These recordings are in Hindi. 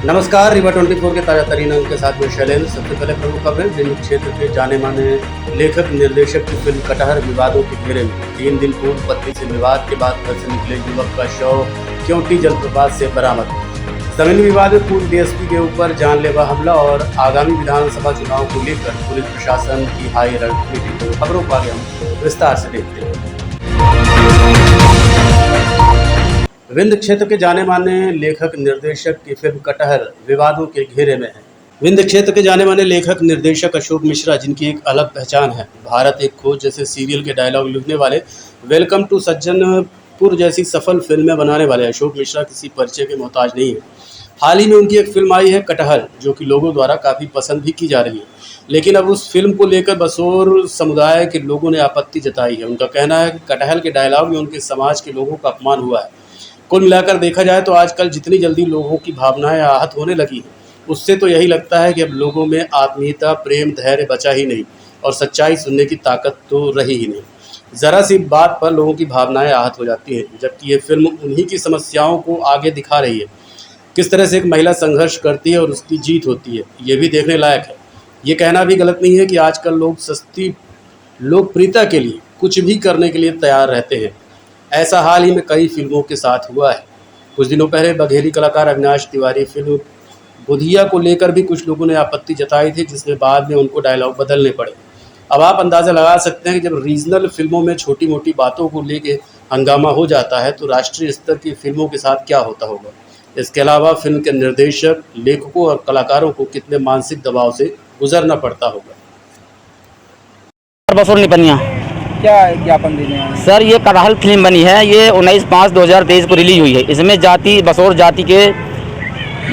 नमस्कार, रीवा 24 के ताजा तरीन अंक के साथ में शैलेंद्र। सबसे पहले प्रमुख खबरें। विंध्य क्षेत्र के जाने माने लेखक निर्देशक की फिल्म कटहर विवादों के घेरे में। 3 दिन पूर्व पत्नी से विवाद के बाद घर से निकले युवक का शव क्योंटी जलप्रपात से बरामद। जमीन विवाद में पूर्व डीएसपी के ऊपर जानलेवा हमला और आगामी विधानसभा चुनाव को लेकर पुलिस प्रशासन की हाई अलर्ट मीटिंग। खबरों को आगे हम विस्तार से देखते हैं। विंध्य क्षेत्र के जाने माने लेखक निर्देशक की फिल्म कटहर विवादों के घेरे में है। विंध्य क्षेत्र के जाने माने लेखक निर्देशक अशोक मिश्रा, जिनकी एक अलग पहचान है, भारत एक खोज जैसे सीरियल के डायलॉग लिखने वाले, वेलकम टू सज्जनपुर जैसी सफल फिल्में बनाने वाले अशोक मिश्रा किसी परिचय के मोहताज नहीं है। हाल ही में उनकी एक फिल्म आई है कटहर, जो कि लोगों द्वारा काफ़ी पसंद भी की जा रही है, लेकिन अब उस फिल्म को लेकर बसोर समुदाय के लोगों ने आपत्ति जताई है। उनका कहना है कि कटहर के डायलॉग में उनके समाज के लोगों का अपमान हुआ है। कुल मिलाकर देखा जाए तो आजकल जितनी जल्दी लोगों की भावनाएं आहत होने लगी हैं, उससे तो यही लगता है कि अब लोगों में आत्मीयता, प्रेम, धैर्य बचा ही नहीं और सच्चाई सुनने की ताकत तो रही ही नहीं। ज़रा सी बात पर लोगों की भावनाएं आहत हो जाती हैं, जबकि ये फिल्म उन्हीं की समस्याओं को आगे दिखा रही है। किस तरह से एक महिला संघर्ष करती है और उसकी जीत होती है, ये भी देखने लायक है। ये कहना भी गलत नहीं है कि आजकल लोग सस्ती लोकप्रियता के लिए कुछ भी करने के लिए तैयार रहते हैं। ऐसा हाल ही में कई फिल्मों के साथ हुआ है। कुछ दिनों पहले बघेली कलाकार अविनाश तिवारी फिल्म बुधिया को लेकर भी कुछ लोगों ने आपत्ति जताई थी, जिसमें बाद में उनको डायलॉग बदलने पड़े। अब आप अंदाज़ा लगा सकते हैं कि जब रीजनल फिल्मों में छोटी मोटी बातों को लेके हंगामा हो जाता है तो राष्ट्रीय स्तर की फिल्मों के साथ क्या होता होगा। इसके अलावा फिल्म के निर्देशक, लेखकों और कलाकारों को कितने मानसिक दबाव से गुजरना पड़ता होगा। बसोर निपनिया क्या ज्ञापन देने हैं? सर, ये कटहल फिल्म बनी है, ये 19/5/2023 को रिलीज हुई है। इसमें बसोर जाति के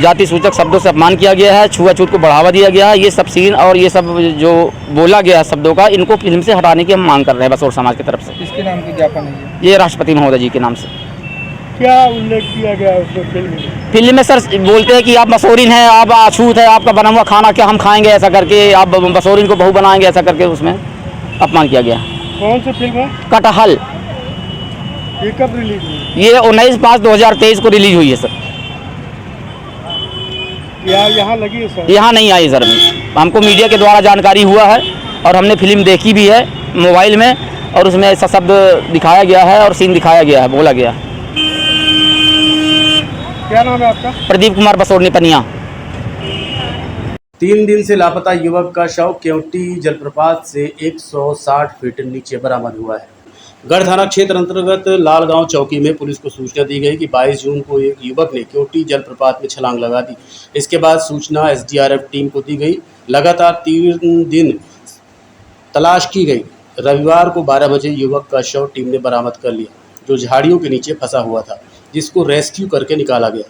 जाति सूचक शब्दों से अपमान किया गया है, छुआछूत को बढ़ावा दिया गया है। ये सब सीन और ये सब जो बोला गया है शब्दों का, इनको फिल्म से हटाने की हम मांग कर रहे हैं बसोर समाज की तरफ से। किसके नाम की ज्ञापन है ये राष्ट्रपति महोदय जी के नाम से। क्या उल्लेख किया गया उसमें फिल्म में सर बोलते हैं कि आप बसोरिन हैं, आप अछूत है, आपका बना हुआ खाना क्या हम खाएंगे, ऐसा करके आप बसोरिन को बहू बनाएंगे, ऐसा करके उसमें अपमान किया गया। कौन सी फिल्म है? कटहल। ये कब रिलीज हुई? ये 19/5/2023 को रिलीज हुई है सर। यहाँ लगी है सर? यहाँ नहीं आई सर, हमको मीडिया के द्वारा जानकारी हुआ है और हमने फिल्म देखी भी है मोबाइल में, और उसमें ऐसा शब्द दिखाया गया है और सीन दिखाया गया है, बोला गया है। क्या नाम है आपका? प्रदीप कुमार बसोर निपनिया। 3 दिन से लापता युवक का शव क्योंटी जलप्रपात से 160 फीट नीचे बरामद हुआ है। गढ़ थाना क्षेत्र अंतर्गत लालगांव चौकी में पुलिस को सूचना दी गई कि 22 जून को एक युवक ने क्योंटी जलप्रपात में छलांग लगा दी। इसके बाद सूचना एसडीआरएफ टीम को दी गई। लगातार 3 दिन तलाश की गई। रविवार को 12 बजे युवक का शव टीम ने बरामद कर लिया, जो झाड़ियों के नीचे फंसा हुआ था, जिसको रेस्क्यू करके निकाला गया।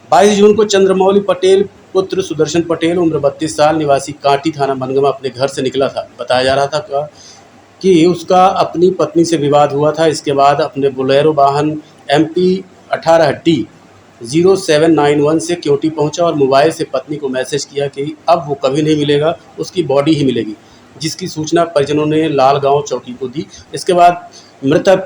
22 जून को चंद्रमौली पटेल पुत्र सुदर्शन पटेल उम्र 32 साल निवासी कांटी थाना मनगमा अपने घर से निकला था। बताया जा रहा था कि उसका अपनी पत्नी से विवाद हुआ था। इसके बाद अपने बोलेरो वाहन MP 18D 0791 से क्योंटी पहुंचा और मोबाइल से पत्नी को मैसेज किया कि अब वो कभी नहीं मिलेगा, उसकी बॉडी ही मिलेगी, जिसकी सूचना परिजनों ने लालगांव चौकी को दी। इसके बाद मृतक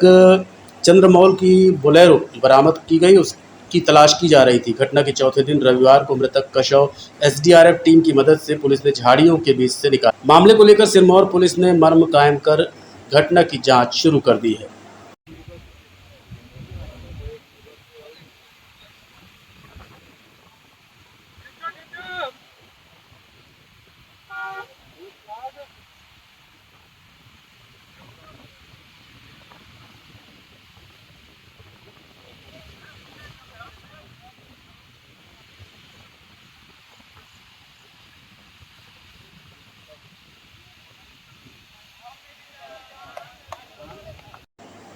चंद्रमौल की बोलेरो बरामद की गई, उसकी तलाश की जा रही थी। घटना के चौथे दिन रविवार को मृतक का शव एसडीआरएफ टीम की मदद से पुलिस ने झाड़ियों के बीच से निकाला। मामले को लेकर सिरमौर पुलिस ने मर्म कायम कर घटना की जांच शुरू कर दी है।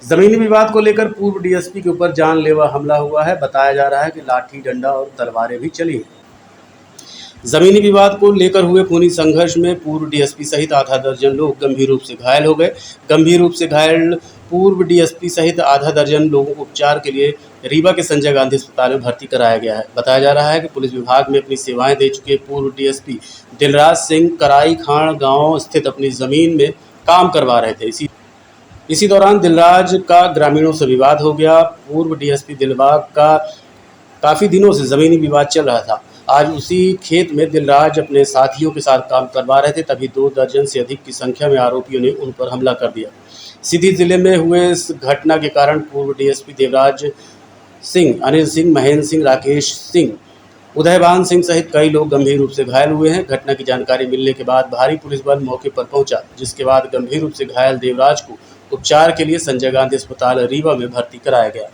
जमीनी विवाद को लेकर पूर्व डीएसपी के ऊपर जानलेवा हमला हुआ है। बताया जा रहा है कि लाठी, डंडा और तलवारें भी चली हैं। जमीनी विवाद को लेकर हुए खूनी संघर्ष में पूर्व डीएसपी सहित आधा दर्जन लोग गंभीर रूप से घायल हो गए। गंभीर रूप से घायल पूर्व डीएसपी सहित आधा दर्जन लोगों को उपचार के लिए रीवा के संजय गांधी अस्पताल में भर्ती कराया गया है। बताया जा रहा है कि पुलिस विभाग में अपनी सेवाएं दे चुके पूर्व डीएसपी दिलराज सिंह कराई खान गाँव स्थित अपनी जमीन में काम करवा रहे थे। इसी दौरान दिलराज का ग्रामीणों से विवाद हो गया। पूर्व डीएसपी दिलबाग का काफ़ी दिनों से ज़मीनी विवाद चल रहा था। आज उसी खेत में दिलराज अपने साथियों के साथ काम करवा रहे थे, तभी 2 दर्जन से अधिक की संख्या में आरोपियों ने उन पर हमला कर दिया। सीधी जिले में हुए इस घटना के कारण पूर्व डीएसपी देवराज सिंह, अनिल सिंह, महेंद्र सिंह, राकेश सिंह, उदयभान सिंह सहित कई लोग गंभीर रूप से घायल हुए हैं। घटना की जानकारी मिलने के बाद भारी पुलिस बल मौके पर पहुंचा, जिसके बाद गंभीर रूप से घायल देवराज को उपचार के लिए संजय गांधी अस्पताल रीवा में भर्ती कराया गया।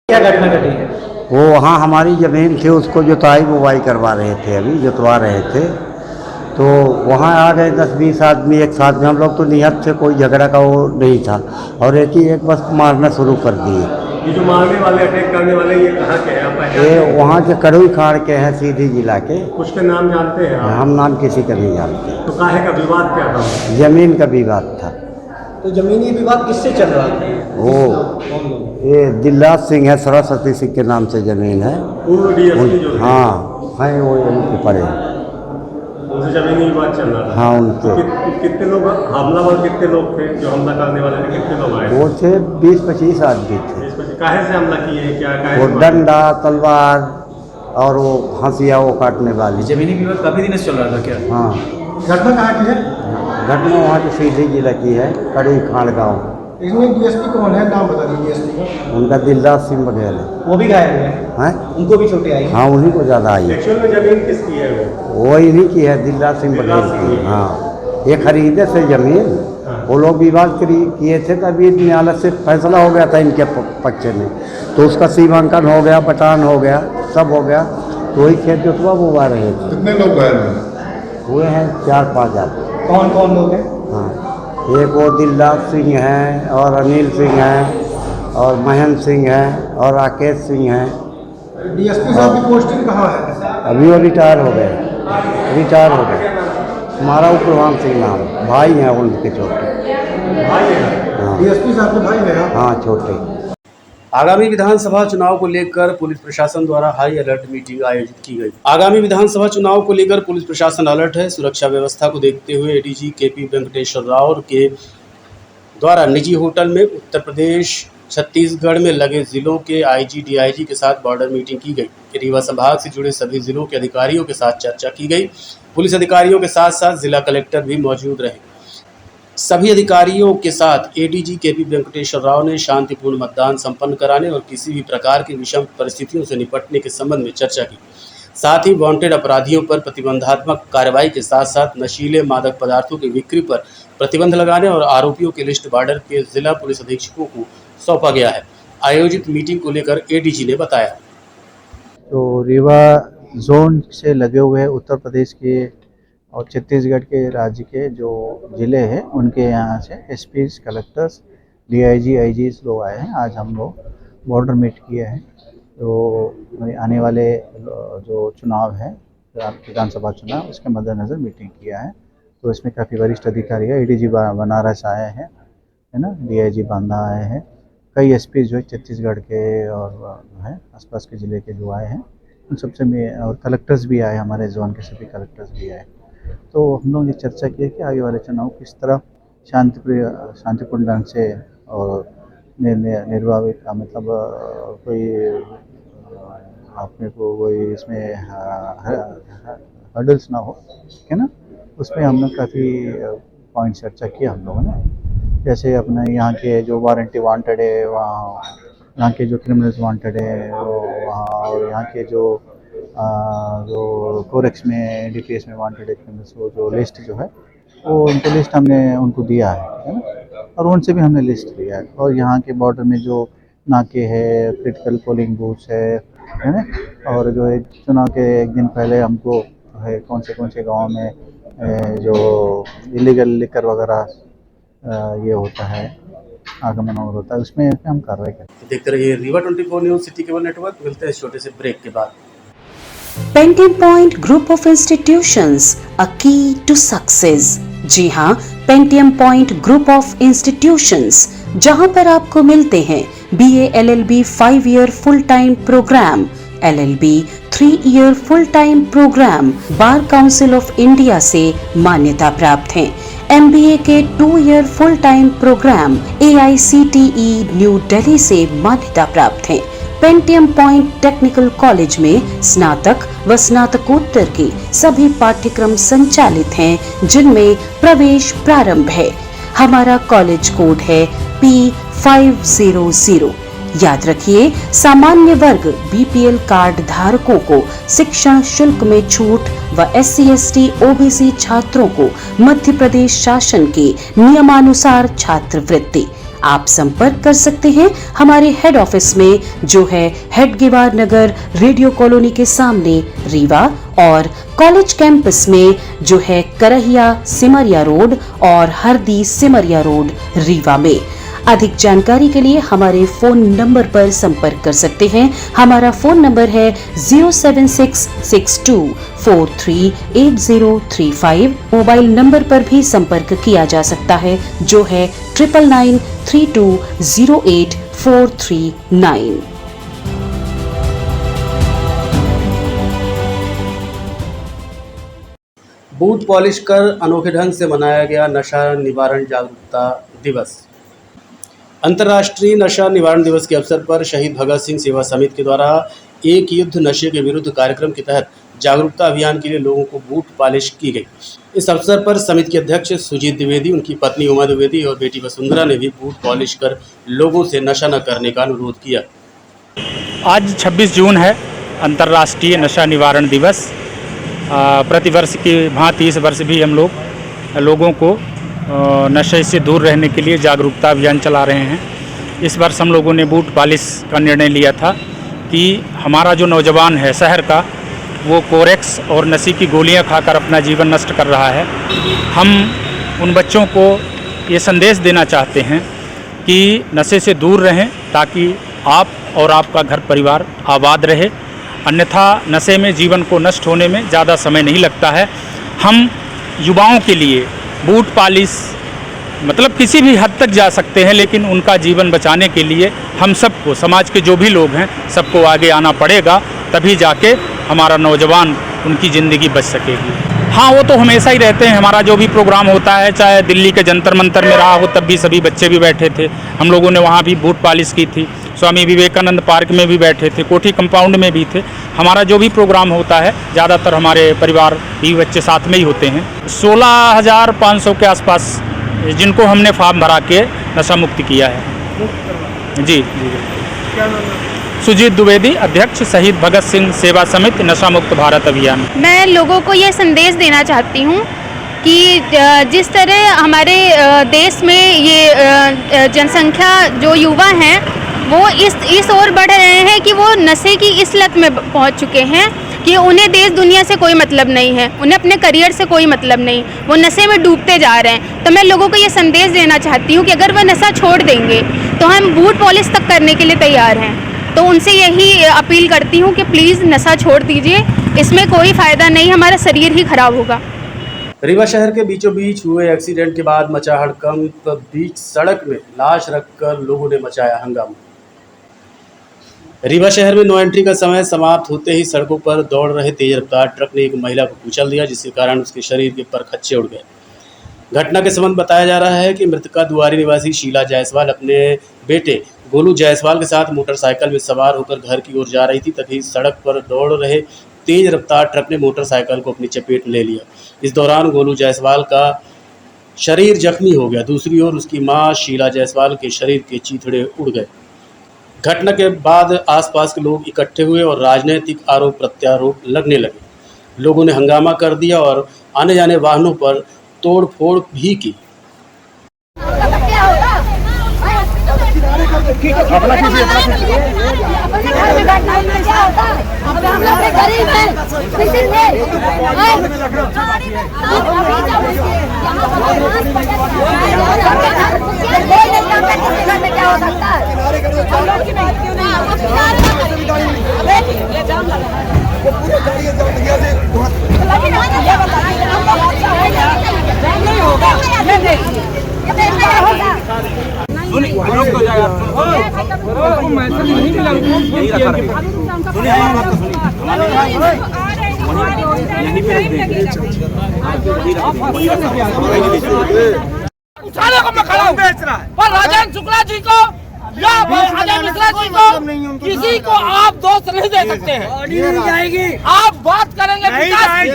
क्या घटना घटी है? वो वहाँ हमारी ज़मीन थी, उसको जुताई बुवाई करवा रहे थे, अभी जुतवा रहे थे, तो वहाँ आ गए 10-20 आदमी एक साथ में। हम लोग तो नियत थे, कोई झगड़ा का वो नहीं था, और एक ही एक बस मारना शुरू कर दिए। ये जो मारने वाले, अटैक करने वाले, ये कहाँ के हैं? आप पहचानते ये हैं? वहाँ के कड़ुई खाड़ के हैं, सीधी जिला के। कुछ के नाम जानते हैं आप? हम नाम किसी का नहीं जानते। तो काहे का विवाद क्या था? ज़मीन का विवाद था। तो जमीनी विवाद किससे चल रहा था? वो ये दिलराज सिंह है, सरस्वती सिंह के नाम से ज़मीन है। पूर्व डीएसपी जो थे, हाँ हैं, वो यहीं पे पड़े। उनसे जमीनी विवाद चल रहा था। हाँ, उनसे। कितने लोग हमलावर, कितने लोग थे जो हमला करने वाले थे? कितने लोग आए? वो थे 20-25 आदमी थे। काहे से हमला किए? क्या काहे वो से? डंडा, तलवार और वो हंसिया वो काटने वाली। जमीनी विवाद काफी दिन से चल रहा था क्या? हाँ, घटना कहाँ की है? घटना वहाँ की सीधी जिला की है, कड़ी खाड़ गाँव। इसमें डीएसपी कौन है? नाम बता दीजिए डीएसपी का। उनका दिलराज सिंह बघेल है। वो भी घायल हुए हैं? उनको भी चोटें आई। हाँ, उन्हीं को ज़्यादा आई है। एक्चुअल में जमीन किसकी है वो? इन्हीं की है, दिलराज सिंह बघेल की। हाँ, ये खरीदे से ज़मीन, वो लोग विवाद किए थे, तभी न्यायालय से फैसला हो गया था इनके पक्ष में, तो उसका सीमांकन हो गया, पटान हो गया, सब हो गया, तो वही खेत जोतवा बुवा रहे थे। कितने लोग घायल हैं? हुए हैं 4-5 आदमी। कौन कौन लोग हैं? हाँ, एक वो दिलराज सिंह हैं, और अनिल सिंह हैं, और महेंद्र सिंह हैं, और राकेश सिंह हैं। डीएसपी साहब की पोस्टिंग कहाँ है? अभी वो रिटायर हो गए। हमारा उपरवान सिंह नाम, भाई हैं उनके छोटे। भाई है? हाँ डीएसपी साहब के भाई हैं। हाँ, छोटे। आगामी विधानसभा चुनाव को लेकर पुलिस प्रशासन द्वारा हाई अलर्ट मीटिंग आयोजित की गई। आगामी विधानसभा चुनाव को लेकर पुलिस प्रशासन अलर्ट है। सुरक्षा व्यवस्था को देखते हुए एडीजी केपी वेंकटेश्वर राव के द्वारा निजी होटल में उत्तर प्रदेश, छत्तीसगढ़ में लगे जिलों के आईजी, डीआईजी के साथ बॉर्डर मीटिंग की गई। रीवा संभाग से जुड़े सभी जिलों के अधिकारियों के साथ चर्चा की गई। पुलिस अधिकारियों के साथ साथ जिला कलेक्टर भी मौजूद रहे। सभी अधिकारियों के साथ एडीजी केपी वेंकटेश्वर राव ने शांतिपूर्ण मतदान संपन्न कराने और किसी भी प्रकार की विषम परिस्थितियों से निपटने के संबंध में चर्चा की। साथ ही वांटेड अपराधियों पर प्रतिबंधात्मक कार्रवाई के साथ साथ नशीले मादक पदार्थों की बिक्री पर प्रतिबंध लगाने और आरोपियों की लिस्ट बॉर्डर के जिला पुलिस अधीक्षकों को सौंपा गया है। आयोजित मीटिंग को लेकर एडीजी ने बताया, तो रीवा जोन से लगे हुए उत्तर प्रदेश के और छत्तीसगढ़ के राज्य के जो ज़िले हैं उनके यहाँ से एसपीज, कलेक्टर्स, डीआईजी, आईजीज लोग आए हैं। आज हम लोग बॉर्डर मीट किए हैं। तो आने वाले जो चुनाव है, विधानसभा चुनाव, उसके मद्देनज़र मीटिंग किया है। तो इसमें काफ़ी वरिष्ठ अधिकारी है। एडीजी बनारस आए हैं, है ना, डीआईजी बांदा आए हैं, कई एसपी जो है छत्तीसगढ़ के और हैं आसपास के ज़िले के जो आए हैं, उन सबसे में, और कलेक्टर्स भी आए, हमारे जोन के सभी कलेक्टर्स भी आए। तो हम लोग ये चर्चा की है कि आगे वाले चुनाव किस तरह शांतिपूर्ण ढंग से और निर्वाहित, मतलब कोई अपने को कोई इसमें हर्डल्स ना हो, है ना, उसमें हम लोग काफ़ी पॉइंट चर्चा किया हम लोगों ने। जैसे अपने यहाँ के जो वारंटी वांटेड है वहाँ, यहाँ के जो क्रिमिनल्स वांटेड है वहाँ, और यहाँ के जो कोरेक्स में, डीपीएस में वांटेड क्रिमिनल्स, वो जो लिस्ट जो है वो उनको लिस्ट हमने उनको दिया है ना, और उनसे भी हमने लिस्ट लिया है। और यहाँ के बॉर्डर में जो नाके है, क्रिटिकल पोलिंग बूथ्स है ना, और जो एक चुनाव के एक दिन पहले हमको है कौन से गांव में जो इलीगल लिकर वगैरह ये होता है, आगमन और होता है, उसमें हम कार्रवाई करते हैं। देखते रहिए Rewa 24 news city cable network. मिलते हैं छोटे से ब्रेक के बाद। Pentium point group of institutions, a key to success. जी हाँ, pentium point group of institutions, जहाँ पर आपको मिलते हैं BA LLB 5 year full time programme, LLB 3 year full time programme, bar council of India से मान्यता प्राप्त हैं। MBA के 2 year full time programme AICTE new Delhi से मान्यता प्राप्त हैं। पेंटियम पॉइंट टेक्निकल कॉलेज में स्नातक व स्नातकोत्तर के सभी पाठ्यक्रम संचालित हैं, जिनमें प्रवेश प्रारंभ है। हमारा कॉलेज कोड है P500। याद रखिए, सामान्य वर्ग BPL कार्ड धारकों को शिक्षण शुल्क में छूट व SC/ST OBC छात्रों को मध्य प्रदेश शासन के नियमानुसार छात्रवृत्ति। आप संपर्क कर सकते हैं हमारे हेड ऑफिस में, जो है हेडगेवार नगर, रेडियो कॉलोनी के सामने, रीवा, और कॉलेज कैंपस में, जो है करहिया सिमरिया रोड और हरदी सिमरिया रोड, रीवा में। अधिक जानकारी के लिए हमारे फोन नंबर पर संपर्क कर सकते हैं। हमारा फोन नंबर है 07662438035। मोबाइल नंबर पर भी संपर्क किया जा सकता है, जो है 9992084339। बूट पॉलिश कर अनोखे ढंग से मनाया गया नशा निवारण जागरूकता दिवस। अंतर्राष्ट्रीय नशा निवारण दिवस के अवसर पर शहीद भगत सिंह सेवा समिति के द्वारा एक युद्ध नशे के विरुद्ध कार्यक्रम के तहत जागरूकता अभियान के लिए लोगों को बूट पॉलिश की गई। इस अवसर पर समिति के अध्यक्ष सुजीत द्विवेदी, उनकी पत्नी उमा द्विवेदी और बेटी वसुंधरा ने भी बूट पॉलिश कर लोगों से नशा न करने का अनुरोध किया। आज 26 जून है, अंतर्राष्ट्रीय नशा निवारण दिवस। प्रतिवर्ष की भांति इस वर्ष भी हम लोगों को नशे से दूर रहने के लिए जागरूकता अभियान चला रहे हैं। इस वर्ष हम लोगों ने बूट पॉलिश का निर्णय लिया था कि हमारा जो नौजवान है शहर का, वो कोरेक्स और नशे की गोलियां खाकर अपना जीवन नष्ट कर रहा है। हम उन बच्चों को ये संदेश देना चाहते हैं कि नशे से दूर रहें, ताकि आप और आपका घर परिवार आबाद रहे। अन्यथा नशे में जीवन को नष्ट होने में ज़्यादा समय नहीं लगता है। हम युवाओं के लिए बूट पॉलिश मतलब किसी भी हद तक जा सकते हैं, लेकिन उनका जीवन बचाने के लिए हम सबको, समाज के जो भी लोग हैं, सबको आगे आना पड़ेगा, तभी जाके हमारा नौजवान, उनकी ज़िंदगी बच सकेगी। हाँ, वो तो हमेशा ही रहते हैं। हमारा जो भी प्रोग्राम होता है, चाहे दिल्ली के जंतर मंतर में रहा हो, तब भी सभी बच्चे भी बैठे थे। हम लोगों ने वहाँ भी बूट पॉलिश की थी। स्वामी विवेकानंद पार्क में भी बैठे थे, कोठी कंपाउंड में भी थे। हमारा जो भी प्रोग्राम होता है, ज़्यादातर हमारे परिवार भी बच्चे साथ में ही होते हैं। 16,500 के आसपास जिनको हमने फॉर्म भरा के नशा मुक्त किया है। जी, सुजीत द्विवेदी, अध्यक्ष, शहीद भगत सिंह सेवा समिति, नशा मुक्त भारत अभियान। मैं लोगों को ये संदेश देना चाहती हूँ कि जिस तरह हमारे देश में ये जनसंख्या जो युवा हैं वो इस ओर बढ़ रहे हैं कि वो नशे की इस लत में पहुंच चुके हैं कि उन्हें देश दुनिया से कोई मतलब नहीं है, उन्हें अपने करियर से कोई मतलब नहीं, वो नशे में डूबते जा रहे हैं। तो मैं लोगों को ये संदेश देना चाहती हूँ कि अगर वह नशा छोड़ देंगे तो हम बूट पॉलिश तक करने के लिए तैयार हैं। तो उनसे यही अपील करती हूँ कि प्लीज़ नशा छोड़ दीजिए, इसमें कोई फ़ायदा नहीं, हमारा शरीर ही खराब होगा। रीवा शहर के बीचों बीच हुए एक्सीडेंट के बाद मचा हड़कंप, बीच सड़क में लाश रखकर लोगों ने मचाया हंगामा। रीवा शहर में नो एंट्री का समय समाप्त होते ही सड़कों पर दौड़ रहे तेज रफ्तार ट्रक ने एक महिला को कुचल दिया, जिसके कारण उसके शरीर के परखच्चे उड़ गए। घटना के संबंध बताया जा रहा है कि मृतका दुआरी निवासी शीला जायसवाल अपने बेटे गोलू जायसवाल के साथ मोटरसाइकिल में सवार होकर घर की ओर जा रही थी। तभी सड़क पर दौड़ रहे तेज रफ्तार ट्रक ने मोटरसाइकिल को अपनी चपेट में ले लिया। इस दौरान गोलू जायसवाल का शरीर जख्मी हो गया। दूसरी ओर उसकी मां शीला जायसवाल के शरीर के चीथड़े उड़ गए। घटना के बाद आसपास के लोग इकट्ठे हुए और राजनीतिक आरोप प्रत्यारोप लगने लगे। लोगों ने हंगामा कर दिया और आने जाने वाहनों पर तोड़फोड़ भी की। उठाने को मैं खड़ा हूं, पर राजेंद्र शुक्ला जी को या अजय मिश्रा जी को किसी को आप दोष नहीं दे सकते हैं। नहीं जाएगी, आप बात करेंगे विकास की,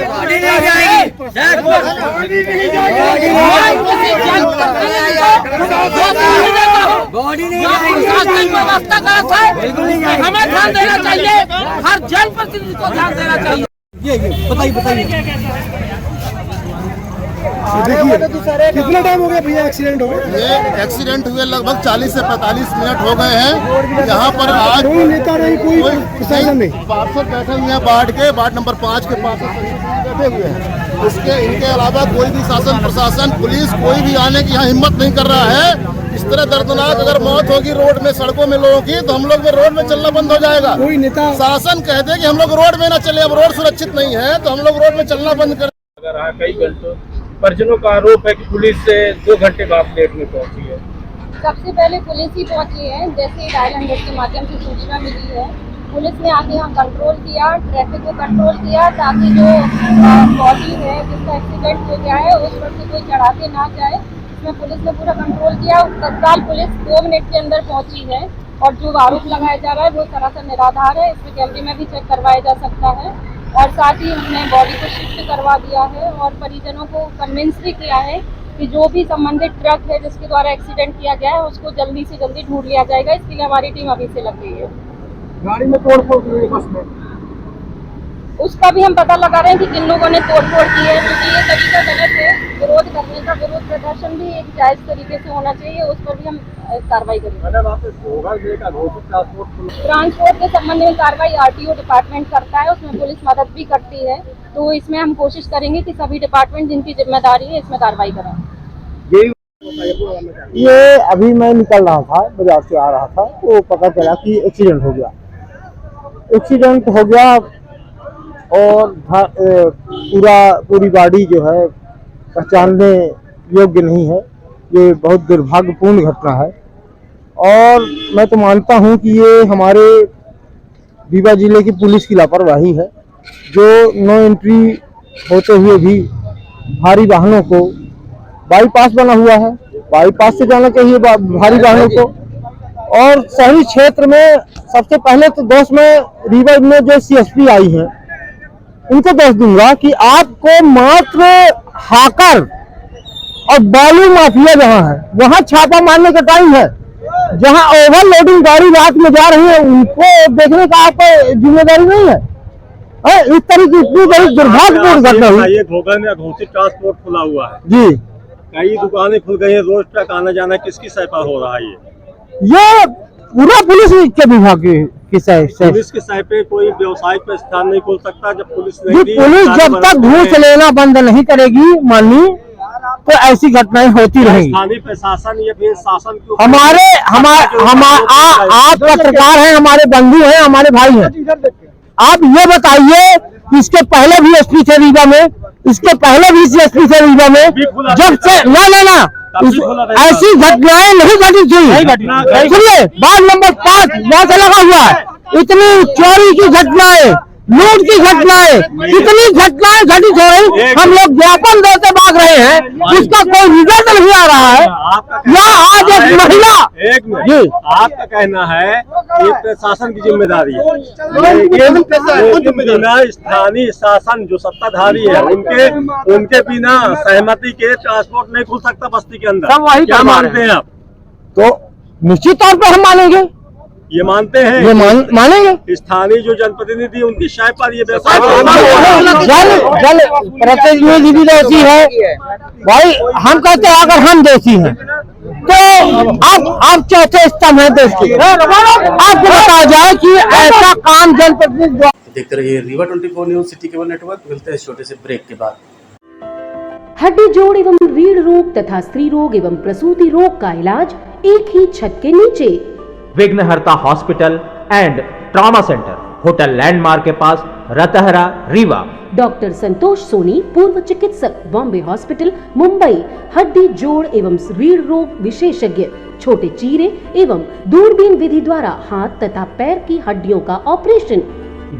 व्यवस्था गलत है, हमें ध्यान देना चाहिए, हर जनप्रतिनिधि को ध्यान देना चाहिए। बताइए कितना टाइम हो गया भैया एक्सीडेंट हो गया? ये एक्सीडेंट हुए लगभग 40 से 45 मिनट हो गए हैं। यहाँ पर आज कोई नेता नहीं, कोई प्रशासन नहीं, पार्षद बैठे हुए हैं वार्ड नंबर 5 के पार्षद बैठे हुए हैं। इनके अलावा कोई भी शासन प्रशासन पुलिस कोई भी आने की यहाँ हिम्मत नहीं कर रहा है। इस तरह दर्दनाक अगर मौत होगी रोड में सड़कों में लोगों की, तो हम लोग रोड में चलना बंद हो जाएगा। कोई नेता शासन कहते कि हम लोग रोड में न चले, अब रोड सुरक्षित नहीं है तो हम लोग रोड में चलना बंद कर रहा है। कई घंटों परिजनों का आरोप है कि पुलिस से 2 घंटे बाद लेट में पहुंची है। सबसे पहले पुलिस ही पहुंची है, जैसे डायल 100 के माध्यम से सूचना मिली है, पुलिस ने आके यहाँ कंट्रोल किया, ट्रैफिक को कंट्रोल किया, ताकि जो बॉडी है जिसका एक्सीडेंट हो गया है उस पर से कोई चढ़ाते ना जाए। इसमें पुलिस ने पूरा कंट्रोल किया। तत्काल पुलिस 2 मिनट के अंदर पहुंची है और जो आरोप लगाया जा रहा है वो सरासर निराधार है। इसमें कैमरे में भी चेक करवाया जा सकता है और साथ ही हमने बॉडी को शिफ्ट करवा दिया है और परिजनों को कन्विंस भी किया है कि जो भी संबंधित ट्रक है जिसके द्वारा एक्सीडेंट किया गया है उसको जल्दी से जल्दी ढूंढ लिया जाएगा। इसके लिए हमारी टीम अभी से लग गई है। गाड़ी में तोड़-फोड़ हुई है बस में, उसका भी हम पता लगा रहे हैं कि किन लोगों ने तोड़-फोड़ की है, क्योंकि ये तरीका गलत है। विरोध करने का विरोध प्रदर्शन भी एक जायज तरीके से होना चाहिए, उस पर भी हम कार्रवाई करेंगे। ट्रांसपोर्ट के संबंध में कार्रवाई आरटीओ डिपार्टमेंट करता है, उसमें पुलिस मदद भी करती है, तो इसमें हम कोशिश करेंगे कि सभी डिपार्टमेंट जिनकी जिम्मेदारी है इसमें कार्रवाई करें। ये अभी मैं निकल रहा था, बाजार से आ रहा था, तो पता चला कि एक्सीडेंट हो गया और पूरी गाड़ी जो है पहचानने योग्य नहीं है। ये बहुत दुर्भाग्यपूर्ण घटना है और मैं तो मानता हूं कि ये हमारे रीवा जिले की पुलिस की लापरवाही है, जो नो एंट्री होते हुए भी भारी वाहनों को, बाईपास बना हुआ है, बाईपास से जाना चाहिए भारी वाहनों को। और शहरी क्षेत्र में सबसे पहले तो दोष में रीवा में जो सीएसपी आई हैं उनको दोष दूंगा कि आपको मात्र हाकर और बालू माफिया जहां है वहां छापा मारने का टाइम है। जहां ओवरलोडिंग गाड़ी रात में जा रही है उनको देखने का आपको जिम्मेदारी नहीं है। इस तरह की इतनी बड़ी दुर्भाग्यपूर्ण घटना हुई। घोघा में अघोषित ट्रांसपोर्ट खुला हुआ है जी, कई दुकानें खुल गई है, रोज ट्रक आना जाना किसकी सहाय पर हो रहा है? ये पूरा पुलिस के विभाग की सहाय से। पुलिस के सहाय पे कोई व्यवसायिक प्रतिष्ठान नहीं खोल सकता जब पुलिस पुलिस जब तक घूस लेना बंद नहीं करेगी माननीय, तो ऐसी घटनाएं होती रहेंगी। स्थानीय प्रशासन या फिर शासन के आप पत्रकार हैं, हमारे बंधु हैं, हमारे भाई हैं। आप ये बताइए, इसके पहले भी एसपी थे रीवा में, इसके पहले भी एसपी थे रीवा में, जब से ना ऐसी घटनाएं नहीं घटी थी। सुनिए, वार्ड नंबर 5 वहां से लगा हुआ है, इतनी चोरी की घटनाएं, लूट की घटनाएं, कितनी घटनाएं घटित हो रही, हम लोग ज्ञापन देते भाग रहे हैं, जिसका कोई रिजल्ट नहीं आ रहा है। यहाँ आज एक महिला, एक मिनट, आपका कहना है कि प्रशासन की जिम्मेदारी है, स्थानीय शासन जो सत्ताधारी है उनके बिना सहमति के ट्रांसपोर्ट नहीं खुल सकता बस्ती के अंदर। क्या मानते हैं आप? तो निश्चित तौर पर हम मानेंगे, ये मानते हैं, ये मानेंगे। स्थानीय जो जनप्रतिनिधि उनकी शाय पर ये जन प्रतिनिधि भी दोषी है भाई। हम कहते हैं अगर हम दोषी हैं तो आप चौथे स्तंभ है देश के। आपको बताया जाए कि ऐसा काम जनप्रतिनिधि। देखते रहिए Rewa 24 news city cable network. मिलते हैं छोटे से ब्रेक के बाद। हड्डी जोड़ एवं रीढ़ रोग तथा स्त्री रोग एवं प्रसूति रोग का इलाज एक ही छत के नीचे। विघ्नहर्ता hospital and trauma centre, hotel landmark के पास, रतहरा, रीवा। डॉक्टर संतोष सोनी, पूर्व चिकित्सक, बॉम्बे हॉस्पिटल, मुंबई। हड्डी जोड़ एवं रीढ़ रोग विशेषज्ञ, छोटे चीरे एवं दूरबीन विधि द्वारा हाथ तथा पैर की हड्डियों का ऑपरेशन।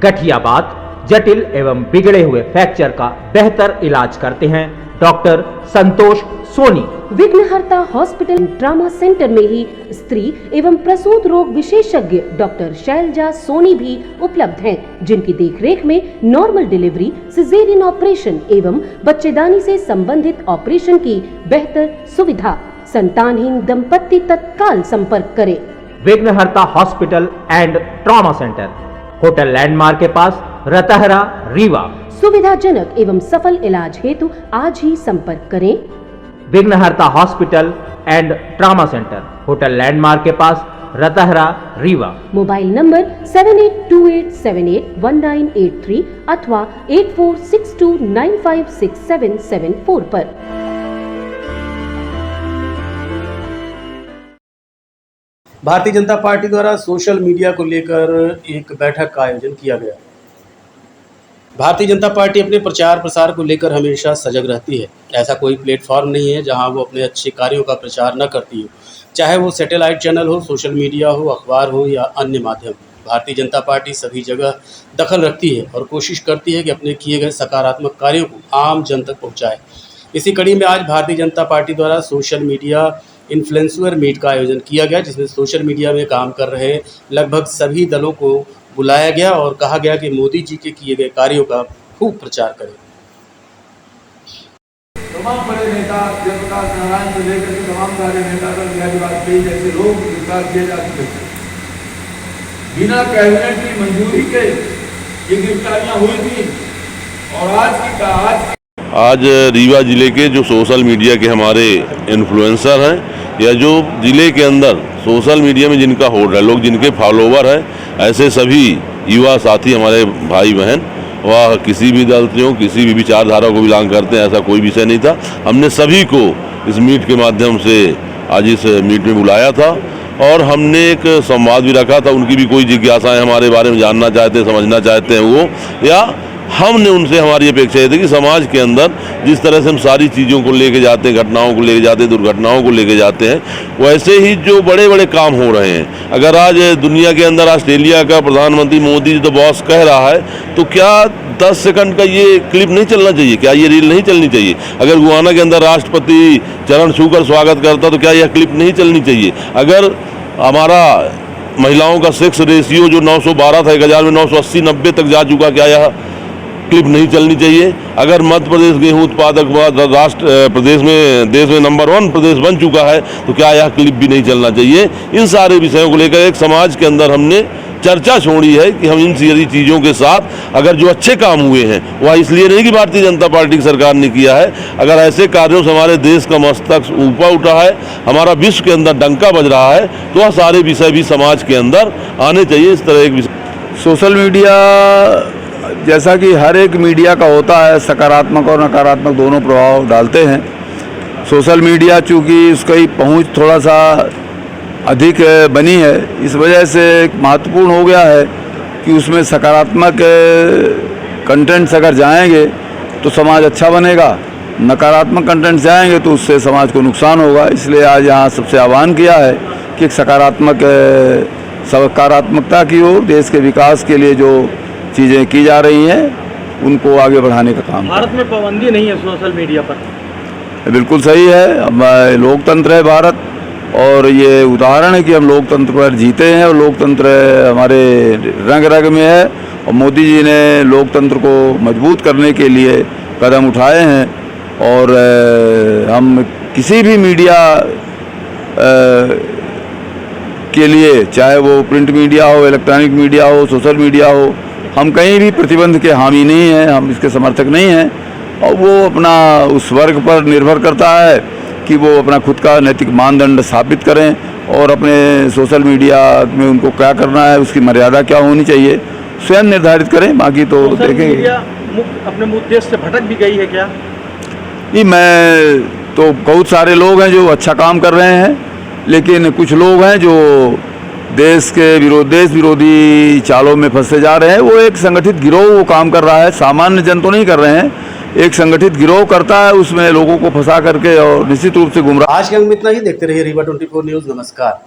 गठिया बात, जटिल एवं बिगड़े हुए फ्रैक्चर का बेहतर इलाज करते हैं डॉक्टर संतोष सोनी। विघ्नहर्ता हॉस्पिटल ट्रामा सेंटर में ही स्त्री एवं प्रसूत रोग विशेषज्ञ डॉक्टर शैलजा सोनी भी उपलब्ध हैं, जिनकी देखरेख में नॉर्मल डिलीवरी, सिजेरियन ऑपरेशन एवं बच्चेदानी से संबंधित ऑपरेशन की बेहतर सुविधा। संतानहीन दंपत्ति तत्काल संपर्क करें। विघ्नहर्ता hospital and trauma centre, hotel landmark के पास, रतहरा, रीवा। सुविधाजनक एवं सफल इलाज हेतु आज ही संपर्क करें। विघ्नहर्ता hospital and trauma centre, hotel landmark के पास, रतहरा, रीवा। मोबाइल नंबर 7828781983 अथवा 8462956774 पर। भारतीय जनता पार्टी द्वारा सोशल मीडिया को लेकर एक बैठक का आयोजन किया गया। भारतीय जनता पार्टी अपने प्रचार प्रसार को लेकर हमेशा सजग रहती है। ऐसा कोई प्लेटफॉर्म नहीं है जहां वो अपने अच्छे कार्यों का प्रचार न करती हो, चाहे वो सैटेलाइट चैनल हो, सोशल मीडिया हो, अखबार हो या अन्य माध्यम। भारतीय जनता पार्टी सभी जगह दखल रखती है और कोशिश करती है कि अपने किए गए सकारात्मक कार्यों को आम जन तक पहुँचाए। इसी कड़ी में आज भारतीय जनता पार्टी द्वारा सोशल मीडिया इन्फ्लुएंसर मीट का आयोजन किया गया, जिसमें सोशल मीडिया में काम कर रहे लगभग सभी दलों को बुलाया गया और कहा गया कि मोदी जी के किए गए कार्यों का खूब प्रचार करें। तमाम बड़े नेता जयप्रकाश नारायण से लेकर के तमाम सारे नेता बिहारी वाजपेयी जैसे लोग गिरफ्तार किए जा चुके थे। बिना कैबिनेट की मंजूरी के ये गिरफ्तारियां हुई थी। और आज रीवा जिले के जो सोशल मीडिया के हमारे इन्फ्लुएंसर हैं या जो जिले के अंदर सोशल मीडिया में जिनका होल्ड है, लोग जिनके फॉलोवर हैं, ऐसे सभी युवा साथी हमारे भाई बहन, वह किसी भी दल से हो, किसी भी विचारधारा को बिलोंग करते हैं, ऐसा कोई विषय नहीं था। हमने सभी को इस मीट के माध्यम से आज इस मीट में बुलाया था और हमने एक संवाद भी रखा था। उनकी भी कोई जिज्ञासाएं हमारे बारे में जानना चाहते हैं, समझना चाहते हैं वो, या हमने उनसे हमारी अपेक्षा ये थी कि समाज के अंदर जिस तरह से हम सारी चीज़ों को लेके जाते हैं, घटनाओं को लेके जाते हैं, दुर्घटनाओं को लेके जाते हैं, वैसे ही जो बड़े बड़े काम हो रहे हैं। अगर आज दुनिया के अंदर ऑस्ट्रेलिया का प्रधानमंत्री मोदी जी तो बॉस कह रहा है, तो क्या 10 सेकंड का ये क्लिप नहीं चलना चाहिए? क्या ये रील नहीं चलनी चाहिए? अगर गुयाना के अंदर राष्ट्रपति चरण छूकर स्वागत करता तो क्या यह क्लिप नहीं चलनी चाहिए? अगर हमारा महिलाओं का सेक्स रेशियो जो 912 था 1000 में 980-90 तक जा चुका, क्या यह क्लिप नहीं चलनी चाहिए? अगर मध्य प्रदेश गेहूं उत्पादक राष्ट्र प्रदेश में देश में नंबर 1 प्रदेश बन चुका है, तो क्या यह क्लिप भी नहीं चलना चाहिए? इन सारे विषयों को लेकर एक समाज के अंदर हमने चर्चा छोड़ी है कि हम इन सारी चीज़ों के साथ, अगर जो अच्छे काम हुए हैं वह इसलिए नहीं कि भारतीय जनता पार्टी की सरकार ने किया है, अगर ऐसे कार्यों से हमारे देश का मस्तक ऊपर उठा है, हमारा विश्व के अंदर डंका बज रहा है, तो वह सारे विषय भी समाज के अंदर आने चाहिए। इस तरह एक सोशल मीडिया जैसा कि हर एक मीडिया का होता है, सकारात्मक और नकारात्मक दोनों प्रभाव डालते हैं। सोशल मीडिया चूँकि उसकी पहुंच थोड़ा सा अधिक बनी है, इस वजह से महत्वपूर्ण हो गया है कि उसमें सकारात्मक कंटेंट्स अगर जाएंगे तो समाज अच्छा बनेगा, नकारात्मक कंटेंट्स जाएंगे तो उससे समाज को नुकसान होगा। इसलिए आज यहाँ सबसे आह्वान किया है कि सकारात्मकता की ओर, देश के विकास के लिए जो चीज़ें की जा रही हैं उनको आगे बढ़ाने का काम। भारत में पाबंदी नहीं है सोशल मीडिया पर? बिल्कुल सही है, लोकतंत्र है भारत, और ये उदाहरण है कि हम लोकतंत्र पर जीते हैं और लोकतंत्र हमारे रंग रग में है। और मोदी जी ने लोकतंत्र को मजबूत करने के लिए कदम उठाए हैं और हम किसी भी मीडिया के लिए, चाहे वो प्रिंट मीडिया हो, इलेक्ट्रॉनिक मीडिया हो, सोशल मीडिया हो, हम कहीं भी प्रतिबंध के हामी नहीं हैं, हम इसके समर्थक नहीं हैं। और वो अपना उस वर्ग पर निर्भर करता है कि वो अपना खुद का नैतिक मानदंड स्थापित करें और अपने सोशल मीडिया में उनको क्या करना है, उसकी मर्यादा क्या होनी चाहिए, स्वयं निर्धारित करें। बाकी तो देखेंगे। अपने उद्देश्य से भटक भी गई है क्या? नहीं, मैं तो बहुत सारे लोग हैं जो अच्छा काम कर रहे हैं, लेकिन कुछ लोग हैं जो देश विरोधी चालों में फंसे जा रहे हैं। वो एक संगठित गिरोह वो काम कर रहा है, सामान्य जन तो नहीं कर रहे हैं, एक संगठित गिरोह करता है, उसमें लोगों को फंसा करके और निश्चित रूप से गुमराह। आज के अंक में इतना ही। देखते रहिए रीवा 24 न्यूज़। नमस्कार।